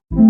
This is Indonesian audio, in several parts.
Untuk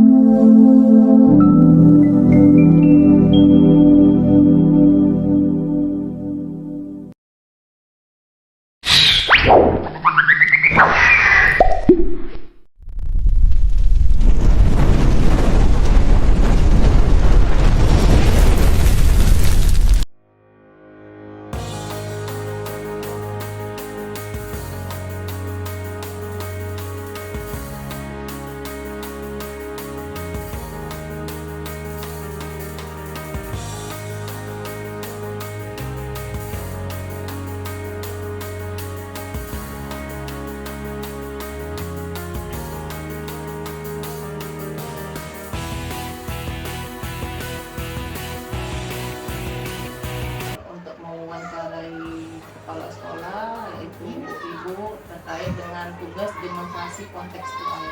mewawancarai kepala sekolah yaitu ibu terkait dengan tugas demonstrasi kontekstual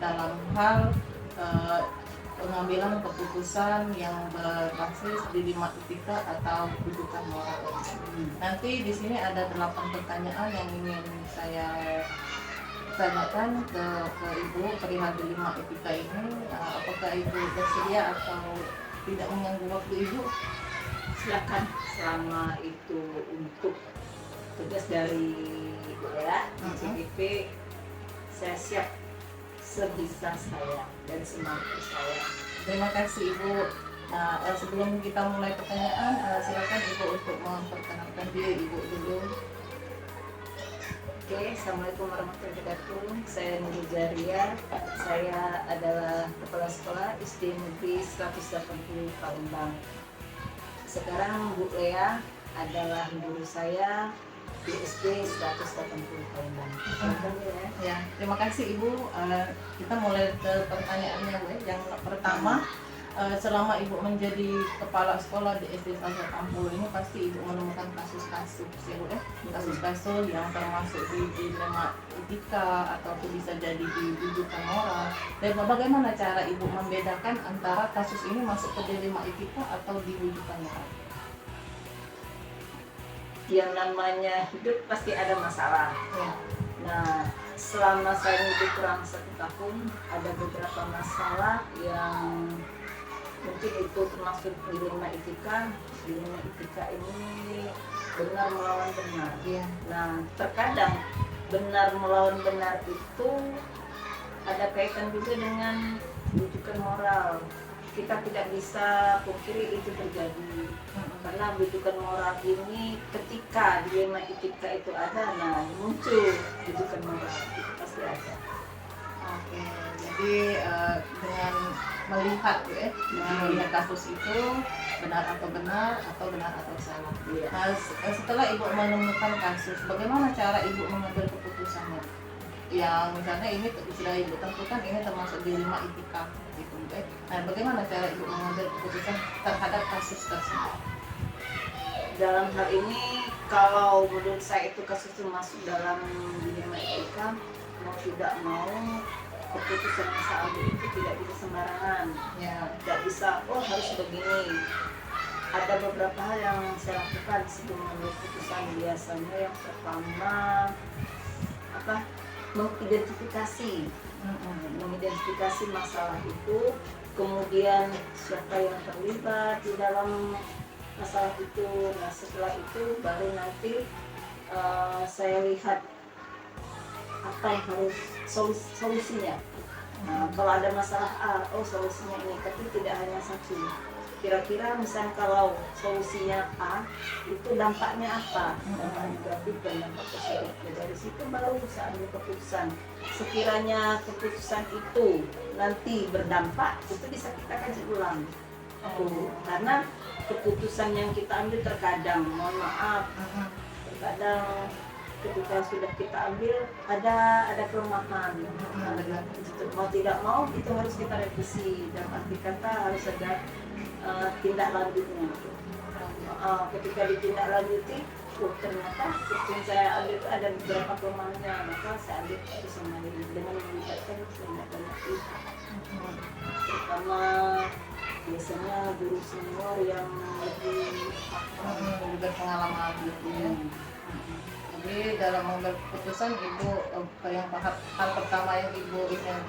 dalam hal pengambilan keputusan yang berbasis dilema etika atau rujukan moral. Nanti di sini ada 8 pertanyaan yang ingin saya tanyakan ke ibu perihal dilema etika ini. Apakah ibu bersedia atau tidak mengganggu waktu ibu? Silakan, selama itu untuk tugas dari ya di CPP, saya siap sebisa saya dan semampu saya. Terima kasih Ibu. Nah, sebelum kita mulai pertanyaan, silakan Ibu untuk memperkenalkan diri Ibu dulu. Oke, Assalamualaikum warahmatullahi wabarakatuh. Saya Nurul Jaria. Saya adalah Kepala Sekolah SD Negeri 180 Palembang. Sekarang Bu Lea adalah guru saya di SD 180 Palembang. Ya, terima kasih Ibu. Kita mulai ke pertanyaannya Bu. Yang pertama, selama Ibu menjadi kepala sekolah di SD 180 ini pasti Ibu menemukan kasus-kasus ya Bu ya. Kasus-kasus yang termasuk di dilema etika atau bisa jadi di rujukan moral. Dan bagaimana cara Ibu membedakan antara kasus ini masuk ke dilema etika atau di rujukan moral? Yang namanya hidup pasti ada masalah. Ya. Nah, selama saya hidup kurang 1 tahun, ada beberapa masalah yang mungkin itu termasuk dilema etika. Dilema etika ini benar melawan benar. Ya. Nah, terkadang benar melawan benar itu ada kaitan juga dengan rujukan moral. Kita tidak bisa pungkiri itu terjadi, karena rujukan moral ini ketika dilema etika itu ada, nah muncul rujukan moral itu pasti ada. Oke, jadi dengan melihat ya, melihat kasus itu benar atau salah. Iya. Nah, setelah Ibu menemukan kasus, bagaimana cara Ibu mengambil keputusannya? Yang misalnya ini sudah Ibu tentukan ini termasuk dilema etika gitu. Nah, bagaimana cara Ibu mengambil keputusan terhadap kasus tersebut? Dalam hal ini, kalau menurut saya itu kasus itu masuk dalam dilema etika, mau tidak mau keputusan yang saya ambil itu tidak bisa sembarangan. Ya. Tidak bisa, oh harus begini. Ada beberapa hal yang saya lakukan sebelum mengambil keputusan. Biasanya yang pertama mengidentifikasi masalah itu, kemudian siapa yang terlibat di dalam masalah itu. Nah, setelah itu baru nanti saya lihat apa yang harus solusinya. Nah, kalau ada masalah A, oh solusinya ini, tapi tidak hanya satu. Kira-kira misalnya kalau solusinya A, itu dampaknya apa? Dampak negatif dan dampak positif. Dari situ baru saya ambil keputusan. Sekiranya keputusan itu nanti berdampak, itu bisa kita kaji ulang. Karena keputusan yang kita ambil terkadang, mohon maaf, terkadang ketika sudah kita ambil ada kelemahan. Mau tidak mau itu harus kita revisi, dan arti kata harus ada tindak lanjutnya. Ketika ditindaklanjuti, ternyata keputusan saya ambil itu ada beberapa kelemahannya, maka saya ambil keputusan lain dengan melibatkan banyak pihak, terutama biasanya guru senior yang lebih berpengalaman gitu ya. Jadi dalam mengambil keputusan Ibu yang hal pertama yang Ibu ingin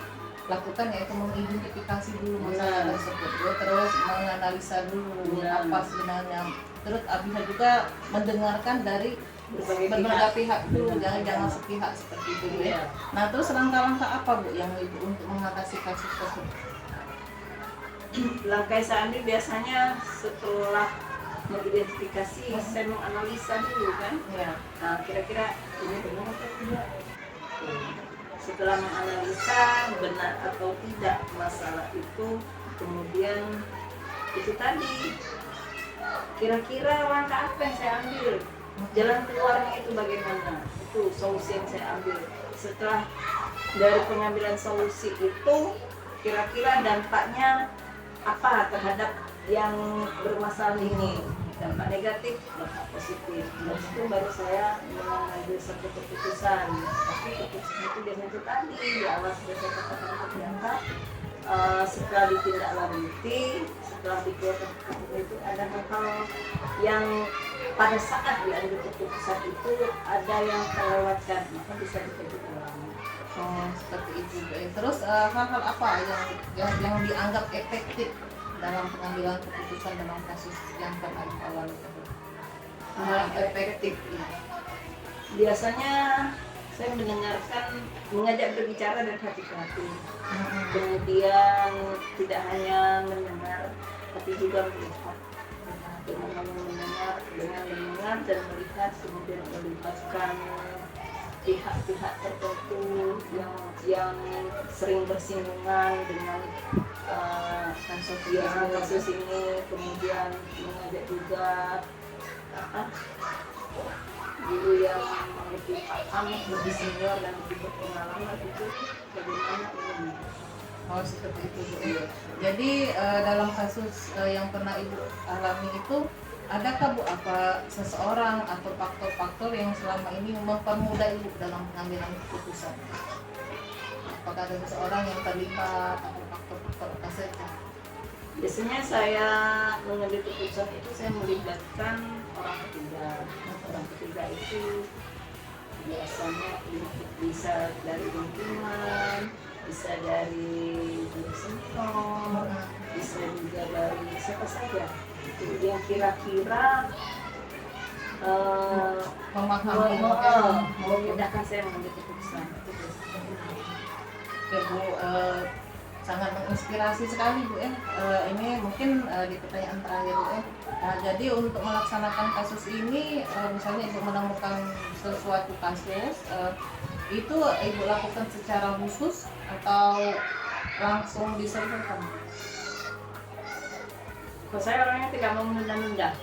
lakukan yaitu mengidentifikasi dulu masalah Benar. tersebut, ya. Terus menganalisa dulu Benar. apa sebenarnya, terus bisa juga mendengarkan dari Berbagai berbagai pihak. pihak dulu, Benar. jangan sepihak seperti itu, Bu, ya. Iya. Nah, terus langkah-langkah apa, Bu, yang Ibu untuk mengatasi kasus tersebut? Langkah saya ambil biasanya setelah mengidentifikasi, saya menganalisa dulu kan. Ya. Nah, kira-kira ini benar atau tidak? Setelah menganalisa benar atau tidak masalah itu, kemudian itu tadi, kira-kira langkah apa yang saya ambil, jalan keluarnya itu bagaimana, itu solusi yang saya ambil. Setelah dari pengambilan solusi itu, kira-kira dampaknya apa terhadap yang bermasalah ini, dampak negatif, dampak positif. Dan itu baru saya mengambil satu keputusan. Tapi keputusan itu biasanya itu tadi di awal sudah saya katakan untuk diangkat. Setelah ditindaklanjuti, setelah dikeluarkan keputusan itu ada hal-hal yang pada saat diambil keputusan itu ada yang terlewatkan, maka bisa dikaji ulang. Oh, seperti itu, Bu. Terus hal-hal apa yang dianggap efektif dalam pengambilan keputusan dalam kasus yang pernah dialami tersebut? Hal efektif, ya. Biasanya saya mendengarkan, mengajak berbicara dari hati ke hati. Kemudian tidak hanya mendengar, tapi juga melihat. Dengan mendengar dan melihat, kemudian melibatkan pihak-pihak tertentu yang sering bersinggungan dengan kasus ini, kemudian mengajak juga guru yang lebih paham, lebih senior dan lebih berpengalaman itu bagaimana ini. Oh, seperti itu, Bu. Jadi dalam kasus yang pernah Ibu alami itu, adakah, Bu, apa seseorang atau faktor-faktor yang selama ini mempermudah Ibu dalam pengambilan keputusan? Apakah ada seseorang yang terlibat atau faktor-faktor apa saja? Biasanya saya mengambil keputusan itu saya melibatkan orang ketiga. Orang ketiga itu biasanya bisa dari lingkungan, bisa dari dosen, bisa juga dari siapa saja. Itu yang kira-kira Memahami, memudahkan saya mengambil keputusan. Itu biasanya. Ya, Bu, sangat menginspirasi sekali, Bu, ya. Ini mungkin di pertanyaan terakhir, Bu, ya. Nah, jadi untuk melaksanakan kasus ini, misalnya Ibu menemukan sesuatu kasus, itu Ibu lakukan secara khusus atau langsung diselesaikan? Kalau saya orangnya tidak mau menunda-nunda.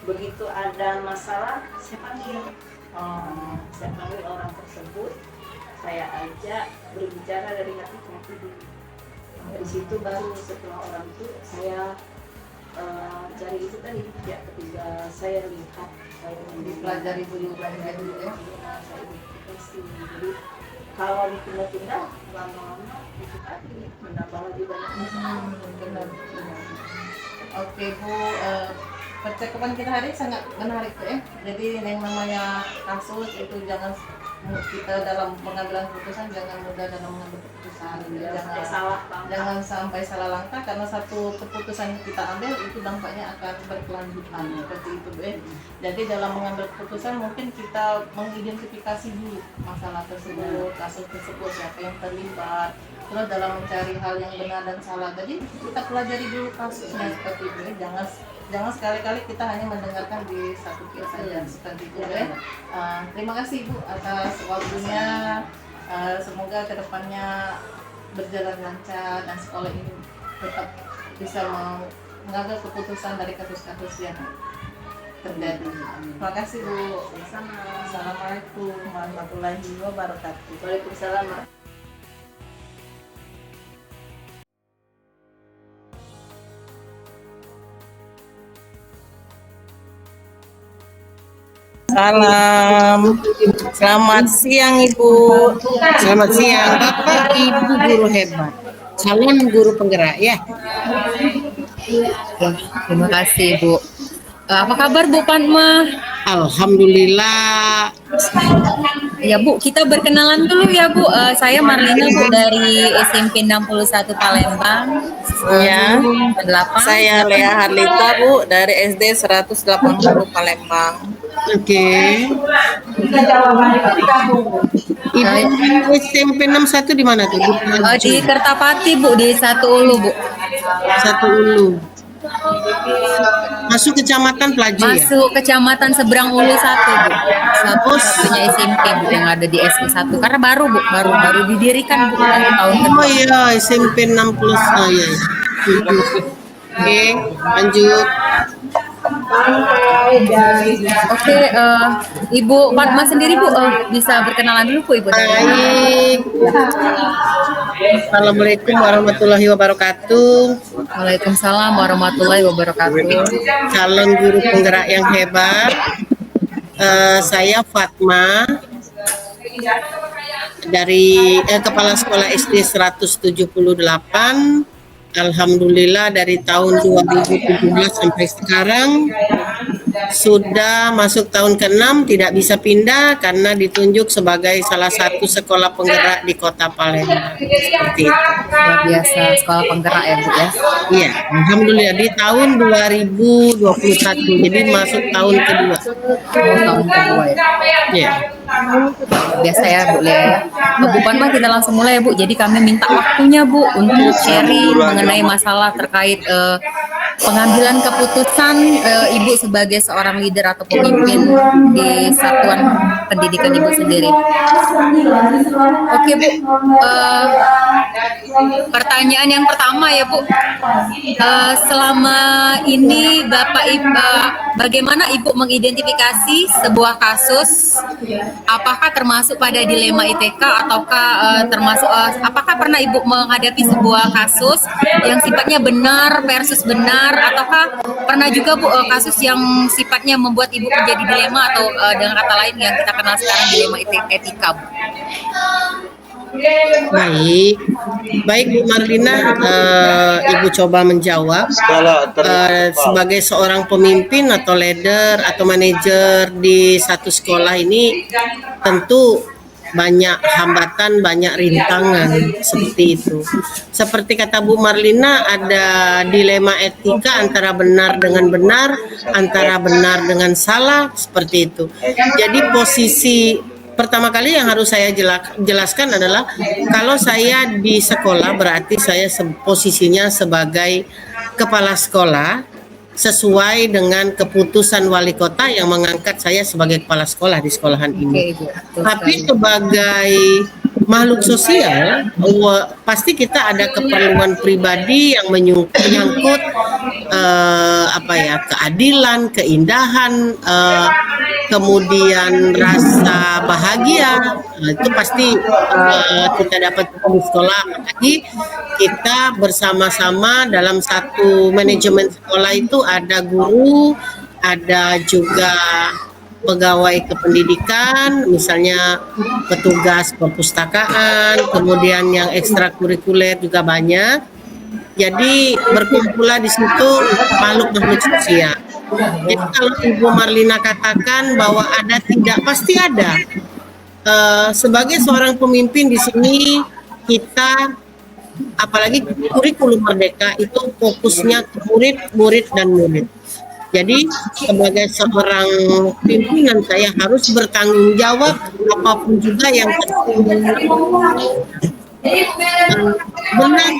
Begitu ada masalah, saya panggil. Saya panggil orang tersebut, saya ajak berbicara dari hati ke hati dulu. Dari situ baru setelah orang itu saya cari itu tadi pihak ketiga, saya lihat, saya Dipelajari dulu, ya. saya identifikasi. Jadi kalau ditunda-tunda lama-lama itu tadi menambah lagi banyak masalah. Benar. Oke, Bu, percakapan kita hari ini sangat menarik, Bu, ya. Jadi yang namanya kasus itu kita dalam pengambilan keputusan jangan mudah dalam mengambil keputusan, jangan sampai salah langkah, karena satu keputusan yang kita ambil itu dampaknya akan berkelanjutan seperti itu, Bu. Jadi dalam mengambil keputusan mungkin kita mengidentifikasi dulu masalah tersebut, kasus tersebut, siapa yang terlibat, terus dalam mencari hal yang benar dan salah. Jadi kita pelajari dulu kasusnya seperti itu, jangan sekali-kali kita hanya mendengarkan di satu pihak saja seperti itu, ya. Terima kasih, Bu, atas waktunya. Semoga kedepannya berjalan lancar dan sekolah ini tetap bisa mengambil keputusan dari kasus-kasus yang terjadi. Terima kasih, Bu. Sama. Assalamualaikum warahmatullahi wabarakatuh. Waalaikumsalam. Salam, selamat siang Ibu, selamat siang Bapak Ibu guru hebat, calon guru penggerak ya. Terima kasih Bu. Apa kabar Bu Padma? Alhamdulillah Ya Bu, kita berkenalan dulu ya Bu. Saya Marlina Bu dari SMP 61 Palembang. Ya, 8. saya Lea Harlita Bu dari SD 180 Palembang. Oke. Ibu SMP 61 di mana tuh? Di Kertapati Bu, di Satu Ulu Bu. Satu Ulu. Masuk kecamatan Pelaju ya? Masuk kecamatan Seberang Ulu 1 Bu. Satu-satunya SMP Bu yang ada di SD 1. Karena baru Bu, baru didirikan Bu tahun Oh iya, SMP 60. Oh iya. Oke, lanjut. Oke, Ibu Fatma sendiri Bu, bisa berkenalan dulu Bu Ibu. Baik. Assalamualaikum warahmatullahi wabarakatuh. Waalaikumsalam warahmatullahi wabarakatuh. Calon guru penggerak yang hebat. Saya Fatma dari Kepala Sekolah SD 178. Alhamdulillah dari tahun 2017 sampai sekarang sudah masuk tahun ke-6, tidak bisa pindah karena ditunjuk sebagai salah satu sekolah penggerak di Kota Palembang. Seperti itu. Luar biasa, sekolah penggerak ya Bu ya. Iya, alhamdulillah di tahun 2021, jadi masuk tahun kedua. Tahun kedua ya. Iya. Biasa ya Bu Lea ya. Bu Fatma, kita langsung mulai ya Bu. Jadi kami minta waktunya Bu untuk sharing mengenai masalah terkait pengambilan keputusan Ibu sebagai seorang leader atau pemimpin di satuan pendidikan Ibu sendiri. Oke Bu, pertanyaan yang pertama ya Bu, selama ini Bapak Ibu, bagaimana Ibu mengidentifikasi sebuah kasus? Apakah termasuk pada dilema ITK ataukah termasuk apakah pernah Ibu menghadapi sebuah kasus yang sifatnya benar versus benar, ataukah pernah juga Bu kasus yang sifatnya membuat Ibu menjadi dilema atau dengan kata lain yang kita kenal sekarang dilema etika Bu? Baik Bu Marlina, Ibu coba menjawab. Sebagai seorang pemimpin atau leader atau manajer di satu sekolah ini tentu banyak hambatan, banyak rintangan seperti itu. Seperti kata Bu Marlina, ada dilema etika antara benar dengan benar, antara benar dengan salah, seperti itu. Jadi posisi pertama kali yang harus saya jelaskan adalah kalau saya di sekolah berarti saya posisinya sebagai kepala sekolah sesuai dengan keputusan wali kota yang mengangkat saya sebagai kepala sekolah di sekolahan ini. Tapi sebagai makhluk sosial, pasti kita ada keperluan pribadi yang menyangkut keadilan, keindahan, kemudian rasa bahagia. Itu pasti kita dapat di sekolah. Apalagi kita bersama-sama dalam satu manajemen sekolah itu ada guru, ada juga pegawai kependidikan, misalnya petugas perpustakaan, kemudian yang ekstrakurikuler juga banyak. Jadi berkumpullah di situ makhluk-makhluk sosial. Jadi kalau Ibu Marlina katakan bahwa ada, tidak, pasti ada. Sebagai seorang pemimpin di sini kita, apalagi kurikulum Merdeka itu fokusnya ke murid dan murid. Jadi sebagai seorang pimpinan saya harus bertanggung jawab apapun juga yang benar.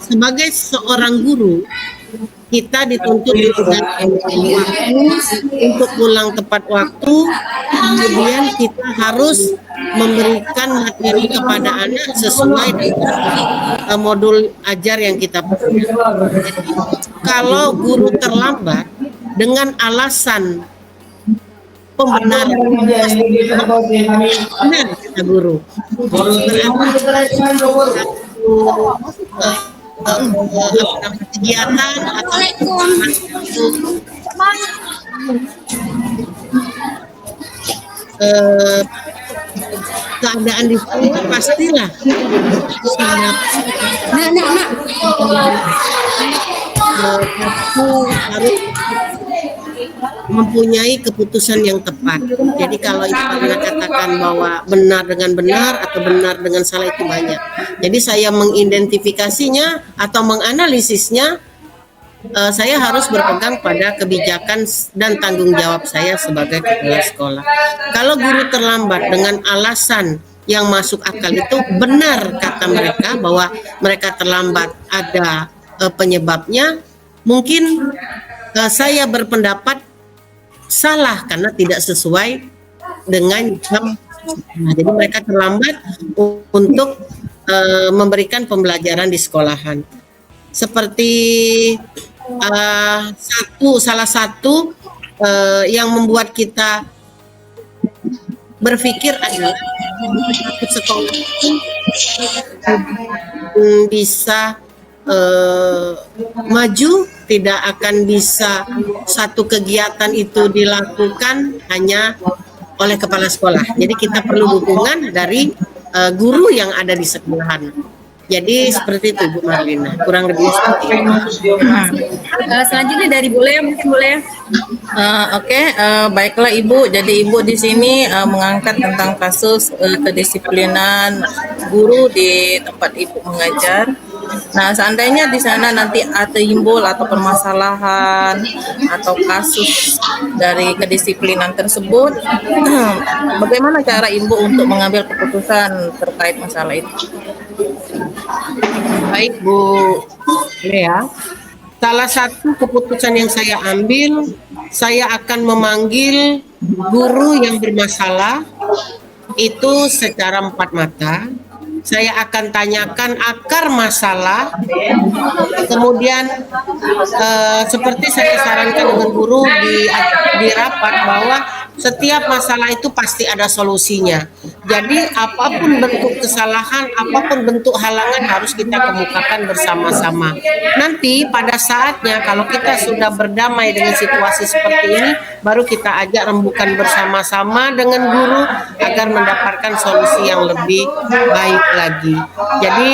Sebagai seorang guru kita dituntut untuk pulang tepat waktu, kemudian kita harus memberikan materi kepada anak sesuai dengan modul ajar yang kita punya. Kalau guru terlambat dengan alasan pembenaran, benar kata guru, kegiatan atau keadaan di sekolah pastilah sangat aku harus mempunyai keputusan yang tepat. Jadi kalau Ibu Marlina katakan bahwa benar dengan benar atau benar dengan salah itu banyak. Jadi saya mengidentifikasinya atau menganalisisnya, saya harus berpegang pada kebijakan dan tanggung jawab saya sebagai kepala sekolah. Kalau guru terlambat dengan alasan yang masuk akal itu benar kata mereka bahwa mereka terlambat ada penyebabnya, mungkin saya berpendapat salah karena tidak sesuai dengan jam. Nah, jadi mereka terlambat untuk memberikan pembelajaran di sekolahan. Seperti salah satu yang membuat kita berpikir adalah sekolah bisa maju, tidak akan bisa satu kegiatan itu dilakukan hanya oleh kepala sekolah. Jadi kita perlu dukungan dari guru yang ada di sekolahan. Jadi seperti itu Bu Marlina, kurang lebih seperti itu. Selanjutnya dari Bu Lea, mungkin Bu Lea. Oke, baiklah Ibu. Jadi Ibu di sini mengangkat tentang kasus kedisiplinan guru di tempat Ibu mengajar. Nah, seandainya di sana nanti ada timbul atau permasalahan atau kasus dari kedisiplinan tersebut, bagaimana cara Ibu untuk mengambil keputusan terkait masalah itu? Baik Bu Lea, salah satu keputusan yang saya ambil, saya akan memanggil guru yang bermasalah itu secara empat mata. Saya akan tanyakan akar masalah, kemudian seperti saya sarankan dengan guru di rapat bahwa setiap masalah itu pasti ada solusinya. Jadi apapun bentuk kesalahan, apapun bentuk halangan harus kita kemukakan bersama-sama. Nanti pada saatnya kalau kita sudah berdamai dengan situasi seperti ini, baru kita ajak rembukan bersama-sama dengan guru agar mendapatkan solusi yang lebih baik lagi. Jadi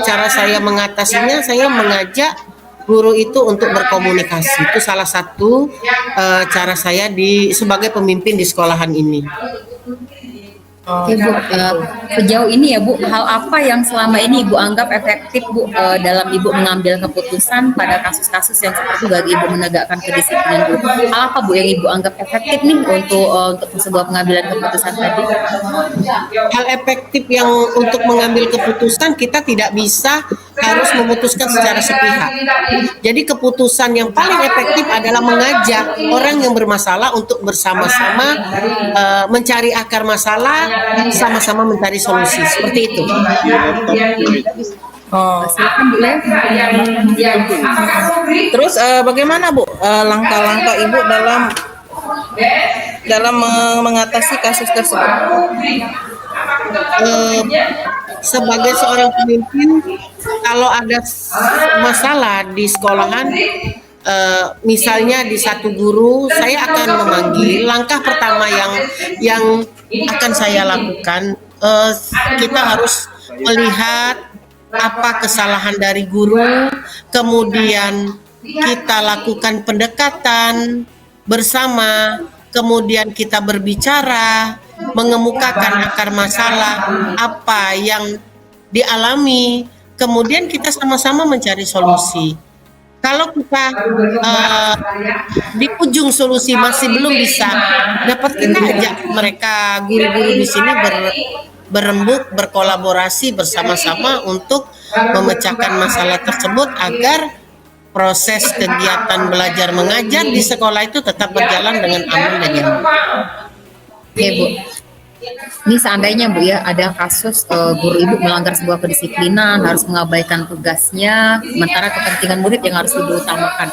cara saya mengatasinya, saya mengajak guru itu untuk berkomunikasi. Itu salah satu cara saya sebagai pemimpin di sekolahan ini. Oke Bu, sejauh ini ya Bu, hal apa yang selama ini Ibu anggap efektif Bu dalam Ibu mengambil keputusan pada kasus-kasus yang seperti bagi Ibu menegakkan kedisiplinan Bu? Hal apa Bu yang Ibu anggap efektif nih untuk sebuah pengambilan keputusan tadi? Hal efektif yang untuk mengambil keputusan, kita tidak bisa harus memutuskan secara sepihak. Jadi keputusan yang paling efektif adalah mengajak orang yang bermasalah untuk bersama-sama mencari akar masalah, sama-sama mencari solusi. Seperti itu. Silakan Bu Lea. Terus bagaimana Bu langkah-langkah Ibu dalam mengatasi kasus tersebut? Sebagai seorang pemimpin, kalau ada masalah di sekolahan, misalnya di satu guru, saya akan memanggil. Langkah pertama yang akan saya lakukan, kita harus melihat apa kesalahan dari guru, kemudian kita lakukan pendekatan bersama, kemudian kita berbicara, mengemukakan akar masalah, apa yang dialami, kemudian kita sama-sama mencari solusi. Kalau kita di ujung solusi masih belum bisa dapat, kita ajak mereka guru-guru di sini berembuk, berkolaborasi bersama-sama untuk memecahkan masalah tersebut agar proses kegiatan belajar mengajar di sekolah itu tetap berjalan dengan aman dan nyaman. Oke Bu, ini seandainya Bu ya ada kasus guru Ibu melanggar sebuah kedisiplinan, harus mengabaikan tugasnya, sementara kepentingan murid yang harus Ibu utamakan.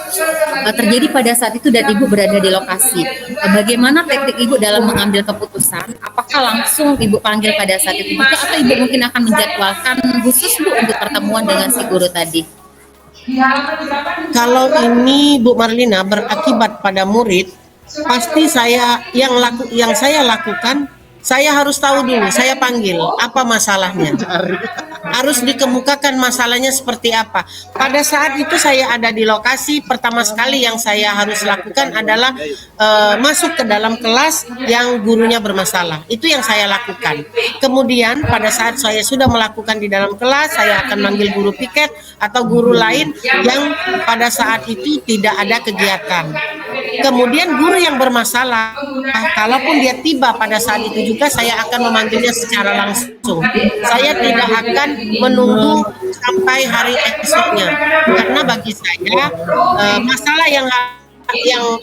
Terjadi pada saat itu dan Ibu berada di lokasi. Bagaimana teknik Ibu dalam mengambil keputusan? Apakah langsung Ibu panggil pada saat itu juga, atau Ibu mungkin akan menjadwalkan khusus Bu untuk pertemuan dengan si guru tadi? Kalau ini Bu Marlina berakibat pada murid, pasti yang saya lakukan, saya harus tahu dulu, saya panggil apa masalahnya. Harus dikemukakan masalahnya seperti apa. Pada saat itu saya ada di lokasi, pertama sekali yang saya harus lakukan adalah masuk ke dalam kelas yang gurunya bermasalah. Itu yang saya lakukan. Kemudian pada saat saya sudah melakukan di dalam kelas, saya akan manggil guru piket atau guru lain yang pada saat itu tidak ada kegiatan. Kemudian guru yang bermasalah, kalaupun dia tiba pada saat itu juga, saya akan memanggilnya secara langsung. Saya tidak akan menunggu sampai hari esoknya, karena bagi saya masalah yang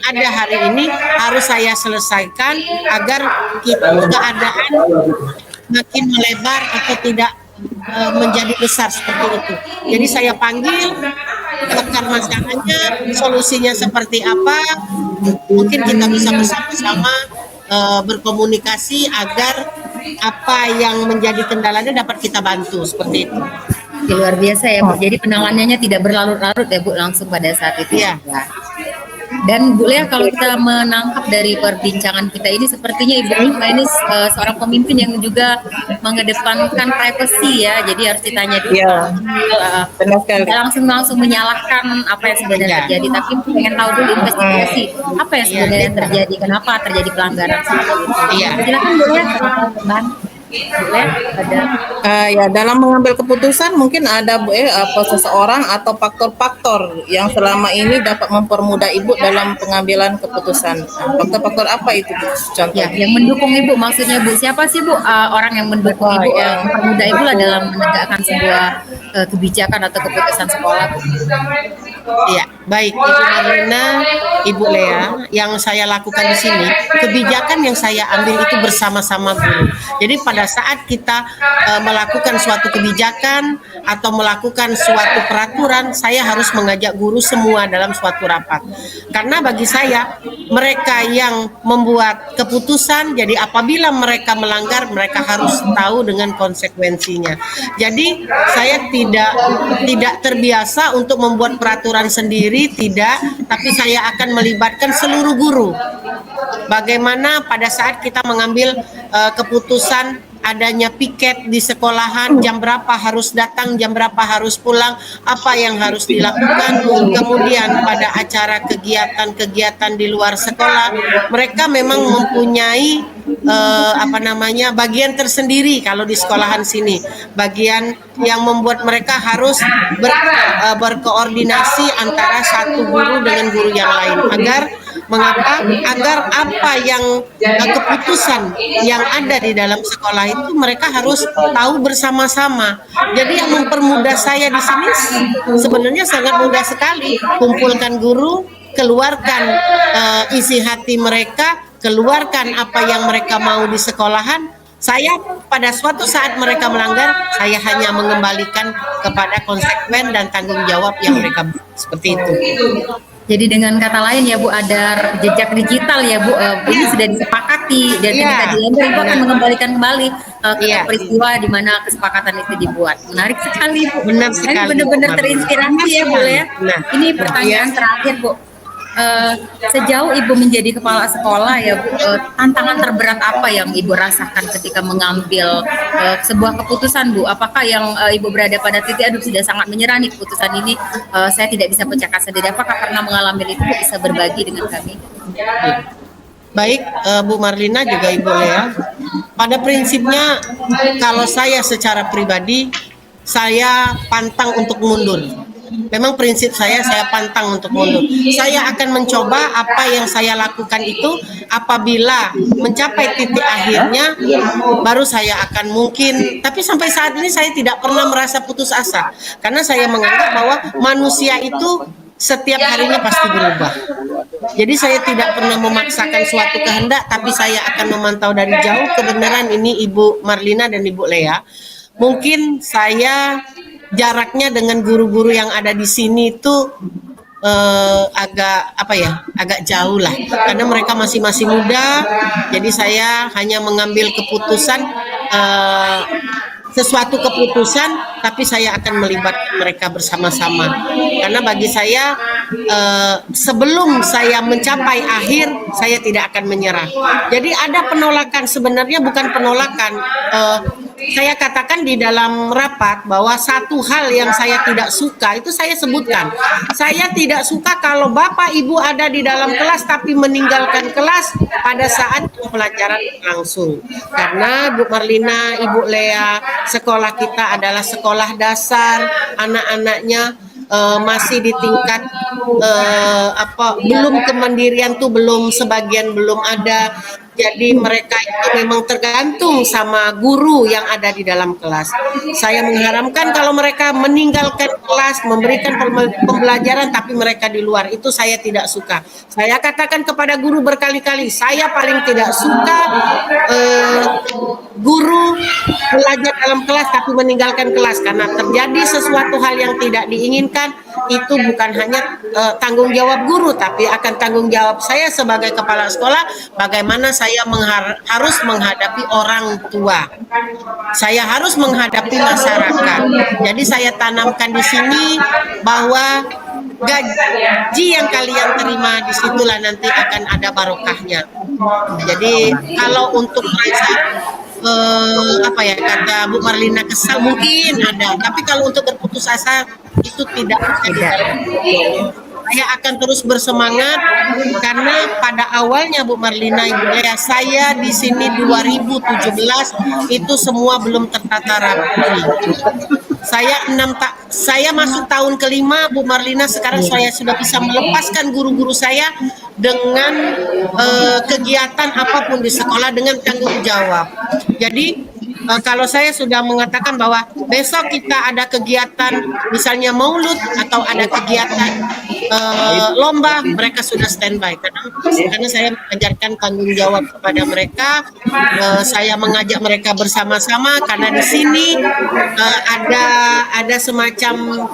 ada hari ini harus saya selesaikan agar keadaan makin melebar atau tidak menjadi besar seperti itu. Jadi saya panggil akar masalahnya, solusinya seperti apa, mungkin kita bisa bersama-sama berkomunikasi agar apa yang menjadi kendalanya dapat kita bantu seperti itu. Luar biasa ya Bu. Jadi penanganannya tidak berlarut-larut ya Bu, langsung pada saat itu. Iya. Dan Bu Lea, kalau kita menangkap dari perbincangan kita ini, sepertinya Ibu Lea ini seorang pemimpin yang juga mengedepankan privacy ya. Jadi harus ditanya dulu. Iya, benar sekali. Langsung menyalahkan apa yang sebenarnya terjadi, tapi pengen tahu dulu investigasi apa yang sebenarnya terjadi, kenapa terjadi pelanggaran seperti itu. Iya. Silakan Bu Lea, Bang. Bu Lea, ada Ya, dalam mengambil keputusan mungkin ada Bu seseorang atau faktor-faktor yang selama ini dapat mempermudah Ibu dalam pengambilan keputusan. Faktor-faktor apa itu Bu? ya, Contohnya? yang mendukung Ibu, maksudnya Bu, siapa sih Bu orang yang mendukung Ibu, mempermudah Ibu lah dalam menegakkan sebuah kebijakan atau keputusan sekolah Bu? Iya, baik Ibu Marlina, Ibu Lea, yang saya lakukan di sini, kebijakan yang saya ambil itu bersama-sama guru. Jadi pada saat kita melakukan suatu kebijakan atau melakukan suatu peraturan, saya harus mengajak guru semua dalam suatu rapat. Karena bagi saya, mereka yang membuat keputusan, jadi apabila mereka melanggar, mereka harus tahu dengan konsekuensinya. Jadi saya tidak terbiasa untuk membuat peraturan sendiri, tidak, tapi saya akan melibatkan seluruh guru. Bagaimana pada saat kita mengambil keputusan adanya piket di sekolahan, jam berapa harus datang, jam berapa harus pulang, apa yang harus dilakukan. Kemudian pada acara kegiatan-kegiatan di luar sekolah, mereka memang mempunyai bagian tersendiri. Kalau di sekolahan sini, bagian yang membuat mereka harus berkoordinasi antara satu guru dengan guru yang lain, agar apa yang keputusan yang ada di dalam sekolah itu mereka harus tahu bersama-sama. Jadi yang mempermudah saya di sini sebenarnya sangat mudah sekali. Kumpulkan guru, keluarkan isi hati mereka, keluarkan apa yang mereka mau di sekolahan. Saya pada suatu saat mereka melanggar, saya hanya mengembalikan kepada konsekuen dan tanggung jawab yang mereka seperti itu. Jadi dengan kata lain ya Bu, ada jejak digital ya Bu, ini sudah disepakati dan ketika dilanggar Ibu akan mengembalikan kembali ke peristiwa di mana kesepakatan itu dibuat. Menarik sekali Bu. Benar sekali. Benar-benar terinspirasi ya Bu ya. Nah, ini pertanyaan terakhir Bu. Sejauh Ibu menjadi kepala sekolah ya Bu, tantangan terberat apa yang Ibu rasakan ketika mengambil sebuah keputusan Bu? Apakah yang Ibu berada pada titik aduh sudah sangat menyerah nih keputusan ini, saya tidak bisa pecahkan sendiri? Apakah karena mengalami itu Bu bisa berbagi dengan kami? Baik Bu Marlina juga Ibu Lea, pada prinsipnya kalau saya secara pribadi saya pantang untuk mundur. Memang prinsip saya pantang untuk mundur. Saya akan mencoba apa yang saya lakukan itu, apabila mencapai titik akhirnya baru saya akan mungkin, tapi sampai saat ini saya tidak pernah merasa putus asa, karena saya menganggap bahwa manusia itu setiap harinya pasti berubah. Jadi saya tidak pernah memaksakan suatu kehendak, tapi saya akan memantau dari jauh kebenaran ini Ibu Marlina dan Ibu Lea. Mungkin saya jaraknya dengan guru-guru yang ada di sini itu agak jauh lah, karena mereka masih muda. Jadi saya hanya mengambil keputusan sesuatu keputusan, tapi saya akan melibatkan mereka bersama-sama. Karena bagi saya sebelum saya mencapai akhir, saya tidak akan menyerah. Jadi ada penolakan, sebenarnya bukan penolakan. Saya katakan di dalam rapat bahwa satu hal yang saya tidak suka itu saya sebutkan. Saya tidak suka kalau Bapak Ibu ada di dalam kelas tapi meninggalkan kelas pada saat pelajaran berlangsung. Karena Bu Marlina, Ibu Lea, sekolah kita adalah sekolah dasar, anak-anaknya masih di tingkat belum kemandirian tuh belum, sebagian belum ada. Jadi mereka itu memang tergantung sama guru yang ada di dalam kelas. Saya mengharapkan kalau mereka meninggalkan kelas, memberikan pembelajaran tapi mereka di luar, itu saya tidak suka. Saya katakan kepada guru berkali-kali, saya paling tidak suka guru belajar dalam kelas tapi meninggalkan kelas, karena terjadi sesuatu hal yang tidak diinginkan. Itu bukan hanya tanggung jawab guru, tapi akan tanggung jawab saya sebagai kepala sekolah, bagaimana saya harus menghadapi orang tua, saya harus menghadapi masyarakat. Jadi saya tanamkan di sini bahwa gaji yang kalian terima disitulah nanti akan ada barokahnya. Jadi kalau untuk merasa kata Bu Marlina kesal mungkin ada, tapi kalau untuk berputus asa itu tidak. Saya akan terus bersemangat karena pada awalnya Bu Marlina, Ibu Lea, saya di sini 2017 itu semua belum tertata rapi. Saya masuk tahun kelima Bu Marlina, sekarang saya sudah bisa melepaskan guru-guru saya dengan kegiatan apapun di sekolah dengan tanggung jawab. Jadi kalau saya sudah mengatakan bahwa besok kita ada kegiatan misalnya maulud atau ada kegiatan lomba, mereka sudah standby karena saya mengajarkan tanggung jawab kepada mereka. Saya mengajak mereka bersama-sama karena di sini ada semacam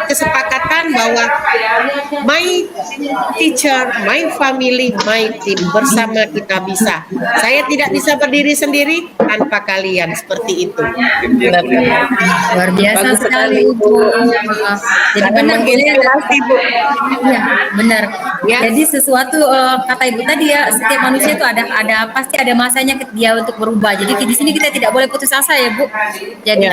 kesepakatan bahwa my teacher, my family, my team, bersama kita bisa. Saya tidak bisa berdiri sendiri tanpa kalian, seperti itu. Luar biasa sekali Bu. Jadi benar Bu. Iya, benar. Ya. Jadi sesuatu kata Ibu tadi ya, setiap manusia itu ada pasti ada masanya dia untuk berubah. Jadi di sini kita tidak boleh putus asa ya Bu. Jadi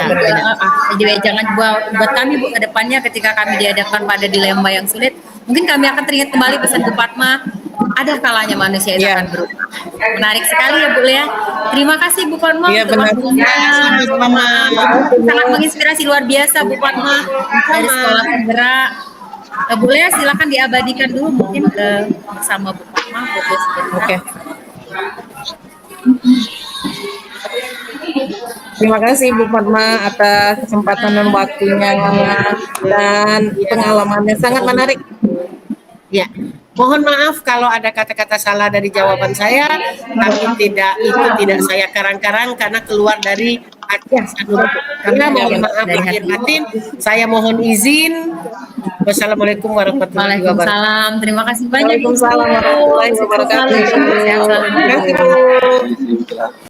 jadi jangan buat kami Bu ke depannya ketika kami dihadapkan pada dilema yang sulit, mungkin kami akan teringat kembali pesan Bu Fatma, ada kalanya manusia itu akan berubah. Menarik sekali ya Bu Lea. Terima kasih Bu Fatma. Iya, benar. Sangat menginspirasi luar biasa Bu Fatma dari Sekolah Penggerak. Bu Lea silakan diabadikan dulu mungkin bersama Bu Fatma foto sebentar. Oke. Terima kasih Bu Fatma atas kesempatan dan waktunya dan pengalamannya sangat menarik. Ya, mohon maaf kalau ada kata-kata salah dari jawaban saya, tapi itu tidak saya karang-karang karena keluar dari hati. Karena mohon maaf lahir batin, saya mohon izin. Wassalamualaikum warahmatullahi wabarakatuh. Waalaikumsalam. Terima kasih banyak. Waalaikumsalam warahmatullahi wabarakatuh. Sehat selalu. Terima kasih, Bu.